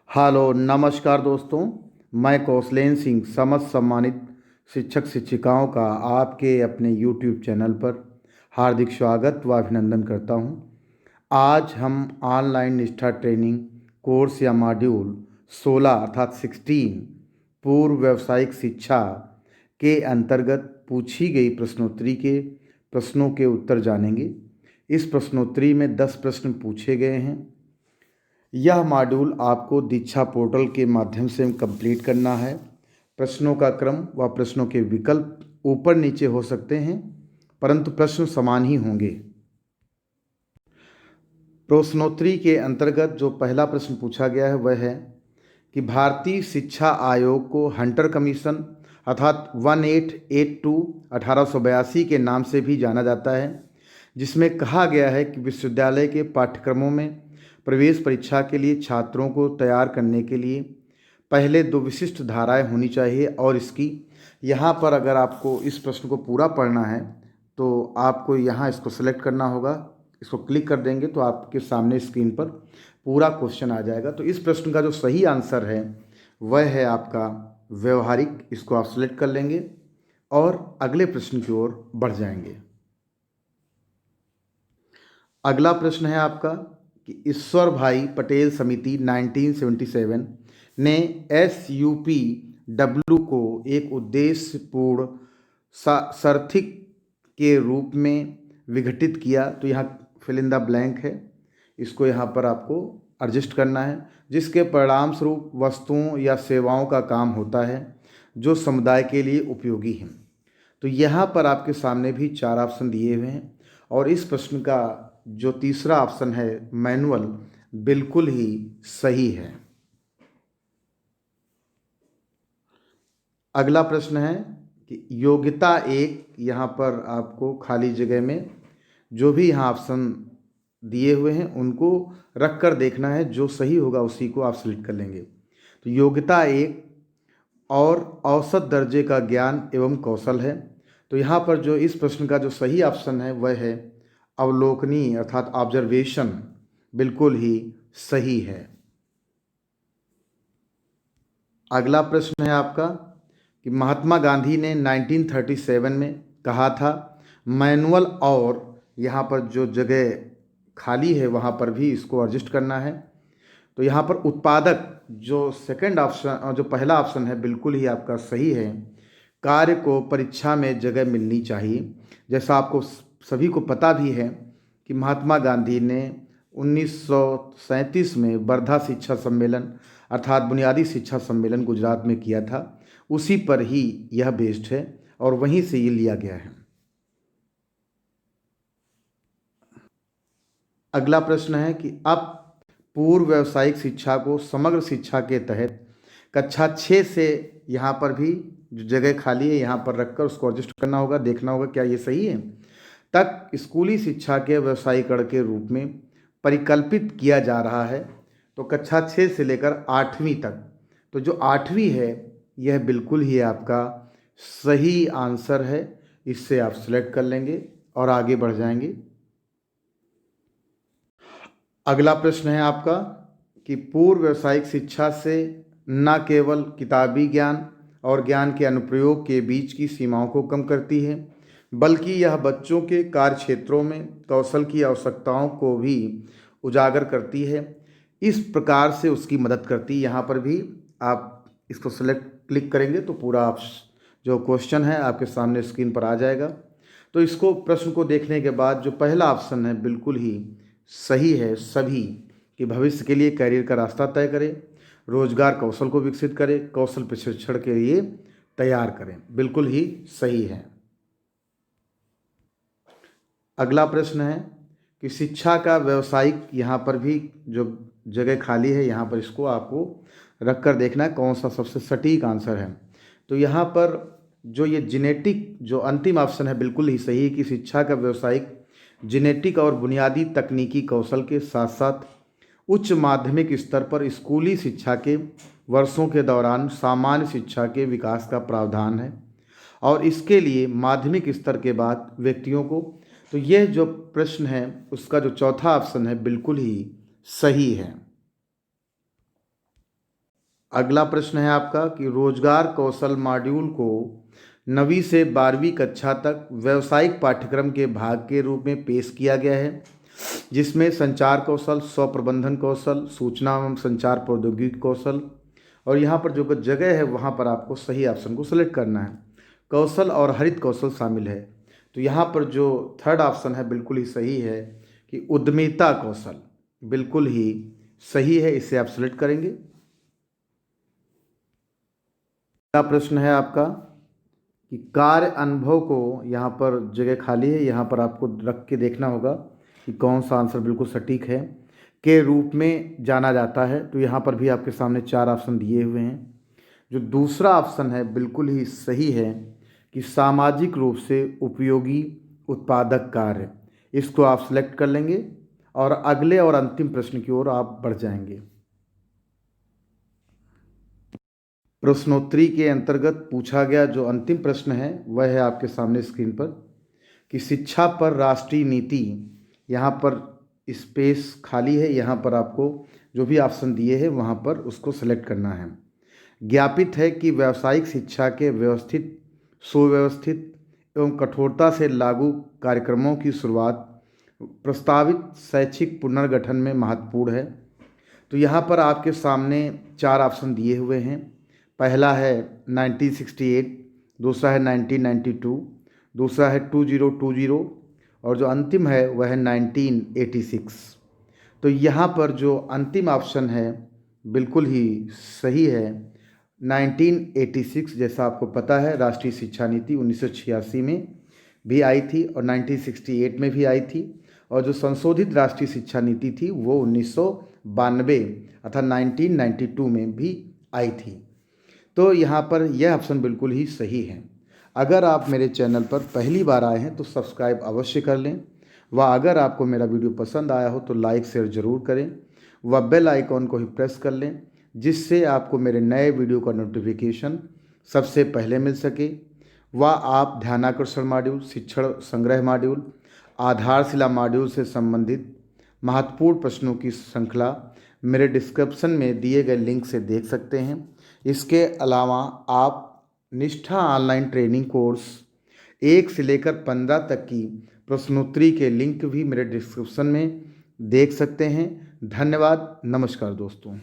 Hello नमस्कार दोस्तों। मैं कौशलेन सिंह समस्त सम्मानित शिक्षक शिक्षिकाओं का आपके अपने यूट्यूब चैनल पर हार्दिक स्वागत व अभिनंदन करता हूं। आज हम ऑनलाइन निष्ठा ट्रेनिंग कोर्स या मॉड्यूल 16 अर्थात 16 पूर्व व्यावसायिक शिक्षा के अंतर्गत पूछी गई प्रश्नोत्तरी के प्रश्नों के उत्तर जानेंगे। इस प्रश्नोत्तरी में 10 प्रश्न पूछे गए हैं। यह मॉड्यूल आपको दीक्षा पोर्टल के माध्यम से कंप्लीट करना है। प्रश्नों का क्रम व प्रश्नों के विकल्प ऊपर नीचे हो सकते हैं, परंतु प्रश्न समान ही होंगे। प्रश्नोत्तरी के अंतर्गत जो पहला प्रश्न पूछा गया है वह है कि भारतीय शिक्षा आयोग को हंटर कमीशन अर्थात 1882 1882 के नाम से भी जाना जाता है, जिसमें कहा गया है कि विश्वविद्यालय के पाठ्यक्रमों में प्रवेश परीक्षा के लिए छात्रों को तैयार करने के लिए पहले 2 विशिष्ट धाराएं होनी चाहिए। और इसकी यहाँ पर अगर आपको इस प्रश्न को पूरा पढ़ना है तो आपको यहाँ इसको सेलेक्ट करना होगा। इसको क्लिक कर देंगे तो आपके सामने स्क्रीन पर पूरा क्वेश्चन आ जाएगा। तो इस प्रश्न का जो सही आंसर है वह है आपका व्यवहारिक। इसको आप सेलेक्ट कर लेंगे और अगले प्रश्न की ओर बढ़ जाएंगे। अगला प्रश्न है आपका कि ईश्वर भाई पटेल समिति 1977 ने SUPW को एक उद्देश्यपूर्ण सारथिक के रूप में विघटित किया। तो यहाँ फिल इन द ब्लैंक है, इसको यहाँ पर आपको एडजस्ट करना है। जिसके परिणाम स्वरूप वस्तुओं या सेवाओं का काम होता है जो समुदाय के लिए उपयोगी हैं। तो यहाँ पर आपके सामने भी 4 ऑप्शन दिए हुए हैं और इस प्रश्न का जो तीसरा ऑप्शन है मैनुअल, बिल्कुल ही सही है। अगला प्रश्न है कि योग्यता 1, यहाँ पर आपको खाली जगह में जो भी यहाँ ऑप्शन दिए हुए हैं उनको रख कर देखना है, जो सही होगा उसी को आप सिलेक्ट कर लेंगे। तो योग्यता 1 और औसत दर्जे का ज्ञान एवं कौशल है। तो यहाँ पर जो इस प्रश्न का जो सही ऑप्शन है वह है अवलोकनीय अर्थात ऑब्जर्वेशन, बिल्कुल ही सही है। अगला प्रश्न है आपका कि महात्मा गांधी ने 1937 में कहा था मैनुअल, और यहाँ पर जो जगह खाली है वहाँ पर भी इसको एडजस्ट करना है। तो यहाँ पर उत्पादक जो सेकंड ऑप्शन जो पहला ऑप्शन है बिल्कुल ही आपका सही है। कार्य को परीक्षा में जगह मिलनी चाहिए। जैसा आपको सभी को पता भी है कि महात्मा गांधी ने 1937 में वर्धा शिक्षा सम्मेलन अर्थात बुनियादी शिक्षा सम्मेलन गुजरात में किया था, उसी पर ही यह बेस्ड है और वहीं से ये लिया गया है। अगला प्रश्न है कि अब पूर्व व्यावसायिक शिक्षा को समग्र शिक्षा के तहत कक्षा 6 से यहाँ पर भी जो जगह खाली है यहाँ पर रखकर उसको एडजस्ट करना होगा, देखना होगा क्या ये सही है, तक स्कूली शिक्षा के व्यावसायीकरण के रूप में परिकल्पित किया जा रहा है। तो कक्षा 6 से लेकर 8वीं तक, तो जो 8वीं है यह बिल्कुल ही आपका सही आंसर है। इससे आप सिलेक्ट कर लेंगे और आगे बढ़ जाएंगे। अगला प्रश्न है आपका कि पूर्व व्यावसायिक शिक्षा से न केवल किताबी ज्ञान और ज्ञान के अनुप्रयोग के बीच की सीमाओं को कम करती है, बल्कि यह बच्चों के कार्य क्षेत्रों में कौशल की आवश्यकताओं को भी उजागर करती है। इस प्रकार से उसकी मदद करती है। यहाँ पर भी आप इसको सेलेक्ट क्लिक करेंगे तो पूरा आप जो क्वेश्चन है आपके सामने स्क्रीन पर आ जाएगा। तो इसको प्रश्न को देखने के बाद जो पहला ऑप्शन है बिल्कुल ही सही है। सभी कि भविष्य के लिए करियर का रास्ता तय करें, रोजगार कौशल को विकसित करें, कौशल प्रशिक्षण के लिए तैयार करें, बिल्कुल ही सही है। अगला प्रश्न है कि शिक्षा का व्यावसायिक, यहाँ पर भी जो जगह खाली है यहाँ पर इसको आपको रख कर देखना है कौन सा सबसे सटीक आंसर है। तो यहाँ पर जो ये जेनेटिक जो अंतिम ऑप्शन है बिल्कुल ही सही है कि शिक्षा का व्यावसायिक जेनेटिक और बुनियादी तकनीकी कौशल के साथ साथ उच्च माध्यमिक स्तर पर स्कूली शिक्षा के वर्षों के दौरान सामान्य शिक्षा के विकास का प्रावधान है और इसके लिए माध्यमिक स्तर के बाद व्यक्तियों को। तो यह जो प्रश्न है उसका जो चौथा ऑप्शन है बिल्कुल ही सही है। अगला प्रश्न है आपका कि रोजगार कौशल मॉड्यूल को 9वीं से 12वीं कक्षा तक व्यावसायिक पाठ्यक्रम के भाग के रूप में पेश किया गया है, जिसमें संचार कौशल, स्व प्रबंधन कौशल, सूचना एवं संचार प्रौद्योगिकी कौशल, और यहाँ पर जो जगह है वहाँ पर आपको सही ऑप्शन को सेलेक्ट करना है। कौशल और हरित कौशल शामिल है। तो यहाँ पर जो थर्ड ऑप्शन है बिल्कुल ही सही है कि उद्यमिता कौशल बिल्कुल ही सही है, इसे आप सेलेक्ट करेंगे। अगला प्रश्न है आपका कि कार्य अनुभव को, यहाँ पर जगह खाली है, यहाँ पर आपको रख के देखना होगा कि कौन सा आंसर बिल्कुल सटीक है, के रूप में जाना जाता है। तो यहाँ पर भी आपके सामने 4 ऑप्शन दिए हुए हैं। जो दूसरा ऑप्शन है बिल्कुल ही सही है कि सामाजिक रूप से उपयोगी उत्पादक कार्य, इसको आप सेलेक्ट कर लेंगे और अगले और अंतिम प्रश्न की ओर आप बढ़ जाएंगे। प्रश्नोत्तरी के अंतर्गत पूछा गया जो अंतिम प्रश्न है वह है आपके सामने स्क्रीन पर कि शिक्षा पर राष्ट्रीय नीति, यहाँ पर स्पेस खाली है, यहाँ पर आपको जो भी ऑप्शन दिए हैं वहाँ पर उसको सेलेक्ट करना है। ज्ञापित है कि व्यावसायिक शिक्षा के व्यवस्थित, सुव्यवस्थित एवं कठोरता से लागू कार्यक्रमों की शुरुआत प्रस्तावित शैक्षिक पुनर्गठन में महत्वपूर्ण है। तो यहाँ पर आपके सामने 4 ऑप्शन दिए हुए हैं। पहला है 1968, दूसरा है 1992, दूसरा है 2020 और जो अंतिम है वह है 1986। तो यहाँ पर जो अंतिम ऑप्शन है बिल्कुल ही सही है 1986। जैसा आपको पता है राष्ट्रीय शिक्षा नीति 1986 में भी आई थी और 1968 में भी आई थी, और जो संशोधित राष्ट्रीय शिक्षा नीति थी वो 1992 अर्थात 1992 में भी आई थी। तो यहाँ पर यह ऑप्शन बिल्कुल ही सही है। अगर आप मेरे चैनल पर पहली बार आए हैं तो सब्सक्राइब अवश्य कर लें, व अगर आपको मेरा वीडियो पसंद आया हो तो लाइक शेयर ज़रूर करें, व बेल आइकॉन को ही प्रेस कर लें, जिससे आपको मेरे नए वीडियो का नोटिफिकेशन सबसे पहले मिल सके। व आप ध्यानाकर्षण मॉड्यूल, शिक्षण संग्रह मॉड्यूल, आधारशिला मॉड्यूल से संबंधित महत्वपूर्ण प्रश्नों की श्रृंखला मेरे डिस्क्रिप्शन में दिए गए लिंक से देख सकते हैं। इसके अलावा आप निष्ठा ऑनलाइन ट्रेनिंग कोर्स 1 से लेकर 15 तक की प्रश्नोत्तरी के लिंक भी मेरे डिस्क्रिप्शन में देख सकते हैं। धन्यवाद। नमस्कार दोस्तों।